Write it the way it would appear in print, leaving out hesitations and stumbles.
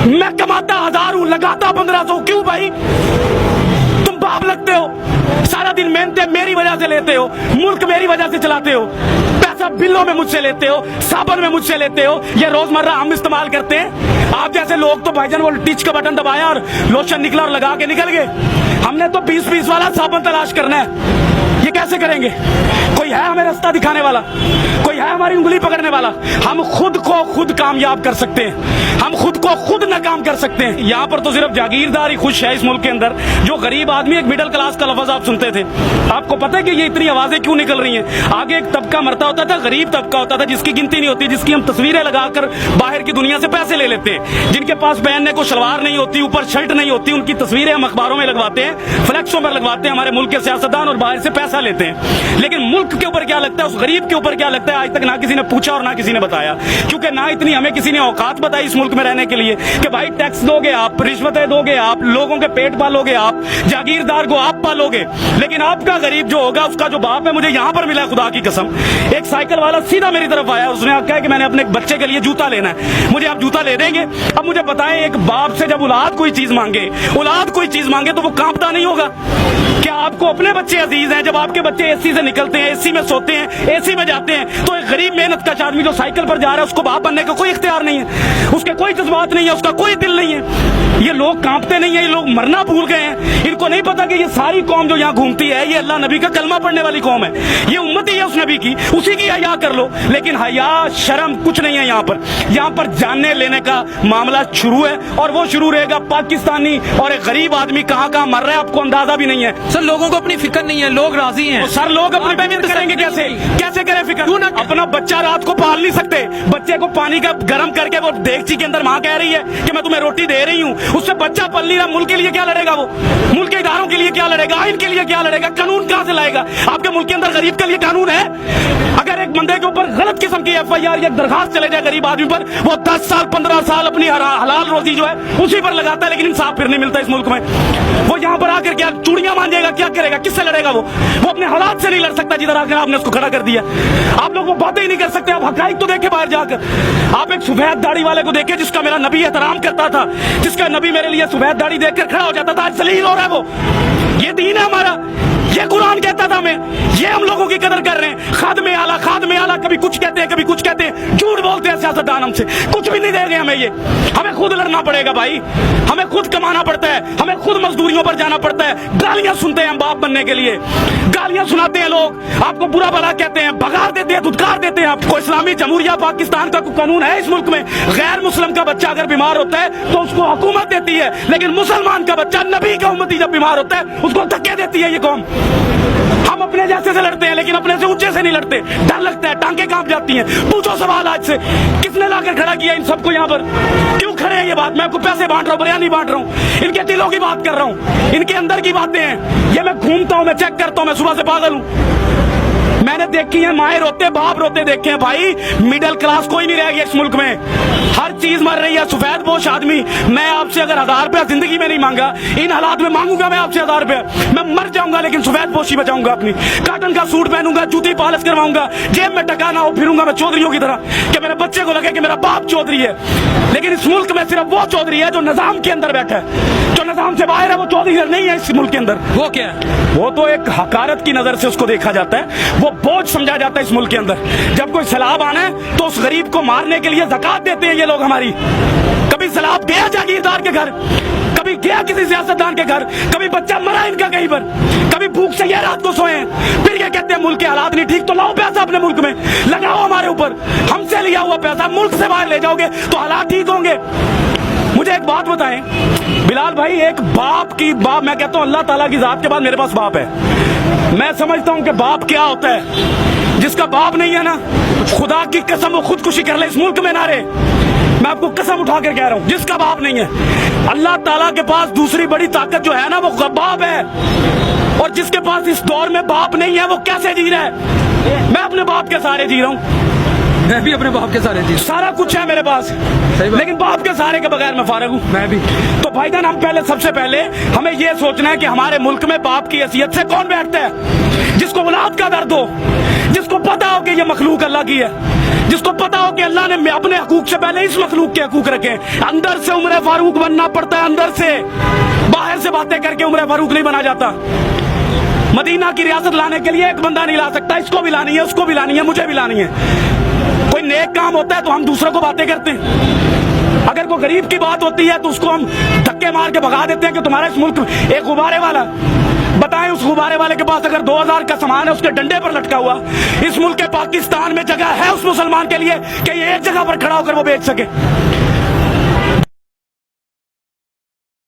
मैं कमाता 1000 हूं, लगाता 1500, क्यों भाई? तुम बाप लगते हो, सारा दिन मेहनतें मेरी वजह से लेते हो, मुल्क मेरी वजह से चलाते हो, पैसा बिलों में मुझसे लेते हो, साबुन में मुझसे लेते हो, ये रोजमर्रा हम इस्तेमाल करते हैं। आप जैसे लोग तो भाईजान वो टिच का बटन दबाया और लोशन निकला और लगा के निकल गए। हमने तो 20-20 वाला साबुन तलाश करना है। ये कैसे करेंगे? कोई है हमें रास्ता दिखाने वाला? कोई है हमारी उंगली पकड़ने वाला? हम खुद को खुद कामयाब कर सकते हैं, हम खुद को खुद नाकाम कर सकते हैं। यहाँ पर तो सिर्फ जागीरदार ही खुश है इस मुल्क के अंदर। जो गरीब आदमी, एक मिडिल क्लास का लफ्ज आप सुनते थे, आपको पता है कि ये इतनी आवाजें क्यों निकल रही हैं? आगे एक तबका मरता होता था, गरीब तबका होता था, जिसकी गिनती नहीं होती, जिसकी हम तस्वीरें लगाकर बाहर की दुनिया से पैसे ले लेते हैं, जिनके पास पहनने को शलवार नहीं होती, ऊपर शर्ट नहीं होती, उनकी तस्वीरें हम अखबारों में लगवाते हैं, फ्लैक्सों पर लगवाते हैं, हमारे मुल्क के सियासतदान, और बाहर से पैसा लेते हैं। लेकिन मुल्क के ऊपर क्या लगता है, उस गरीब के ऊपर क्या लगता है, आज तक ना किसी ने पूछा और ना किसी ने बताया। क्योंकि ना इतनी हमें किसी ने औकात बताई इस मुल्क में रहने के लिए कि भाई टैक्स दोगे आप, रिश्वतें दोगे आप, लोगों के पेट पालोगे आप, जागीरदार को आप पालोगे। लेकिन आपका गरीब जो होगा, उसका जो बाप है, मुझे यहाँ पर मिला खुदा की कसम, एक साइकिल वाला सीधा मेरी तरफ आया, उसने कहा कि मैंने अपने बच्चे के लिए जूता लेना है, मुझे आप जूता ले देंगे? अब मुझे बताएं, एक बाप से जब औलाद कोई चीज मांगे, औलाद कोई चीज मांगे, तो वो कांपता नहीं होगा? क्या आपको अपने बच्चे अजीज हैं? जब आपके बच्चे एसी से निकलते हैं, एसी में सोते हैं, एसी में जाते हैं, तो एक गरीब मेहनत कश आदमी जो साइकिल पर जा रहा है, उसको बाप बनने का कोई इख्तियार नहीं है, उसके कोई जज्बात नहीं है, उसका कोई दिल नहीं है। ये लोग कांपते नहीं है, ये लोग मरना भूल गए हैं। इनको नहीं पता कि ये सारी कौम जो यहाँ घूमती है, ये अल्लाह नबी का कलमा पढ़ने वाली कौम है, ये उम्मती है उस नबी की, उसी की हया कर लो। लेकिन हया शर्म कुछ नहीं है यहाँ पर। यहाँ पर जानने लेने का मामला शुरू है, और वो शुरू रहेगा। पाकिस्तानी और एक गरीब आदमी कहाँ कहाँ मर रहा है, आपको अंदाजा भी नहीं है। सर लोगों को अपनी फिक्र नहीं है, लोग राजी हैं। सर लोग अपनी फिक्र करेंगे कैसे? कैसे करें फिक्र? अपना बच्चा रात को पाल नहीं सकते, बच्चे को पानी का गर्म करके वो देगची के अंदर माँ कह रही है कि मैं तुम्हें रोटी दे रही हूँ, उससे बच्चा पल नहीं रहा। मुल्क के लिए क्या लड़ेगा वो? मुल्क के इदारों के लिए क्या लड़ेगा? आइन के लिए क्या लड़ेगा? कानून कहाँ से लाएगा? आपके मुल्क के अंदर गरीब के लिए कानून है? अगर एक बंदे के ऊपर गलत किस्म की FIR या दरखास्त चले जाए गरीब आदमी पर, वो 10 साल 15 साल अपनी हलाल रोजी जो है उसी पर लगाता है, लेकिन इंसाफ फिर नहीं मिलता इस मुल्क में। वो यहाँ पर आकर क्या चूड़ियां मांगेगा? क्या करेगा? किससे लड़ेगा? वो अपने हालात से नहीं लड़ सकता जिधर आकर आपने उसको खड़ा कर दिया। आप लोग वो बातें ही नहीं कर सकते। आप हकाइक तो देखे बाहर जाकर। आप एक सफेद दाढ़ी वाले को देखे जिसका मेरा नबी एहतराम करता था, जिसका नबी मेरे लिए सफेद दाढ़ी देखकर खड़ा हो जाता था, आज जलील हो रहा है वो। ये दीन है हमारा, ये कुरान कहता था हमें, ये हम लोगों की कदर कर रहे हैं। खादमे आला कभी कुछ कहते हैं, कभी कुछ कहते हैं, झूठ बोलते हैं सियासतदान हमसे, कुछ भी नहीं देंगे हमें। ये हमें खुद लड़ना पड़ेगा भाई, हमें खुद कमाना पड़ता है, हमें खुद मजदूरियों पर जाना पड़ता है। गालियां सुनते हैं हम बाप बनने के लिए, गालियां सुनाते हैं लोग, आपको बुरा भला कहते हैं, भगा देते हैं, धुतकार देते हैं। आपको इस्लामी जमहूरिया पाकिस्तान का कानून है इस मुल्क में, गैर मुस्लिम का बच्चा अगर बीमार होता है तो उसको हुकूमत देती है, लेकिन मुसलमान का बच्चा, नबी का उम्मती जब बीमार होता है उसको धक्के देती है ये कौम। हम अपने जैसे से लड़ते हैं, लेकिन अपने से ऊंचे से नहीं लड़ते। डर लगता है, टांगे कांप जाती हैं। पूछो सवाल आज से, किसने लाकर खड़ा किया इन सबको यहाँ पर? क्यों खड़े हैं? ये बात मैं आपको पैसे बांट रहा हूँ, बयानी बांट रहा हूँ, इनके दिलों की बात कर रहा हूँ, इनके अंदर की बातें हैं। ये मैं घूमता हूँ, मैं चेक करता हूँ, मैं सुबह से पागल हूँ। मैंने देखी है माए रोते, बाप रोते देखे हैं भाई। मिडिल क्लास कोई नहीं रह गया इस मुल्क में, हर चीज मर रही है। सफेद पोश आदमी, मैं आपसे अगर 1000 रुपया जिंदगी में नहीं मांगा, इन हालात में मांगूंगा मैं आपसे 1000 रुपया, मैं मर जाऊंगा, लेकिन सफेद पोशी बचाऊंगा अपनी। काटन का सूट पहनूंगा, जूती पॉलिश करवाऊंगा, जेब में टका ना हो, फिरूंगा मैं चौधरियों की तरह कि मेरे बच्चे को लगे कि मेरा बाप चौधरी है। लेकिन इस मुल्क में सिर्फ वो चौधरी है जो निजाम के अंदर बैठा है, जो निजाम से बाहर है वो चौधरी नहीं है इस मुल्क के अंदर। वो क्या है? वो तो एक हकारत की नजर से उसको देखा जाता है, वो बोझ समझा जाता है इस मुल्क के अंदर। जब कोई सैलाब आना है तो उस गरीब को मारने के लिए ज़कात देते हैं ये लोग हमारी। कभी सैलाब गया जागीरदार के घर, कभी गया किसी सियासतदान के घर, कभी बच्चा मरा इनका कहीं पर, कभी भूख से ये रात को सोए, फिर ये कहते हैं मुल्क के हालात नहीं ठीक, तो लाओ पैसा अपने मुल्क में लगाओ हमारे ऊपर। हमसे लिया हुआ पैसा मुल्क से बाहर ले जाओगे तो हालात ठीक होंगे। मुझे एक बात बताएं बिलाल भाई, एक बाप मैं कहता हूं अल्लाह ताला की जात के बाद मेरे पास बाप है। मैं समझता हूं कि बाप क्या होता है। जिसका बाप नहीं है ना, खुदा की कसम वो खुदकुशी कर ले इस मुल्क में ना रहे। मैं आपको कसम उठा कर कह रहा हूं, जिसका बाप नहीं है, अल्लाह ताला के पास दूसरी बड़ी ताकत जो है ना वो बाप है। और जिसके पास इस दौर में बाप नहीं है वो कैसे जी रहा है? मैं अपने बाप के सहारे जी रहा हूं। मैं भी अपने बाप के सहारे थी। सारा कुछ है मेरे पास, सही बात। लेकिन बाप के सहारे के बगैर मैं फारिग हूँ। मैं भी। तो भाईजान हम पहले सबसे पहले हमें ये सोचना है कि हमारे मुल्क में बाप की हैसियत से कौन बैठता है, जिसको औलाद का दर्द हो, जिसको पता हो कि ये मखलूक अल्लाह की है, जिसको पता हो कि अल्लाह ने अपने हकूक से पहले इस मखलूक के हकूक रखे। अंदर से उम्र फारूक बनना पड़ता है, अंदर से, बाहर से बातें करके उम्र फारूक नहीं बना जाता। मदीना की रियासत लाने के लिए एक बंदा नहीं ला सकता, इसको भी लानी है, उसको भी लानी है, मुझे भी लानी है। कोई नेक काम होता है तो हम दूसरों को बातें करते हैं, अगर कोई गरीब की बात होती है तो उसको हम धक्के मार के भगा देते हैं कि तुम्हारा इस मुल्क एक गुब्बारे वाला। बताएं उस गुब्बारे वाले के पास अगर 2000 का सामान है उसके डंडे पर लटका हुआ, इस मुल्क के पाकिस्तान में जगह है उस मुसलमान के लिए कि ये एक जगह पर खड़ा होकर वो बेच सके?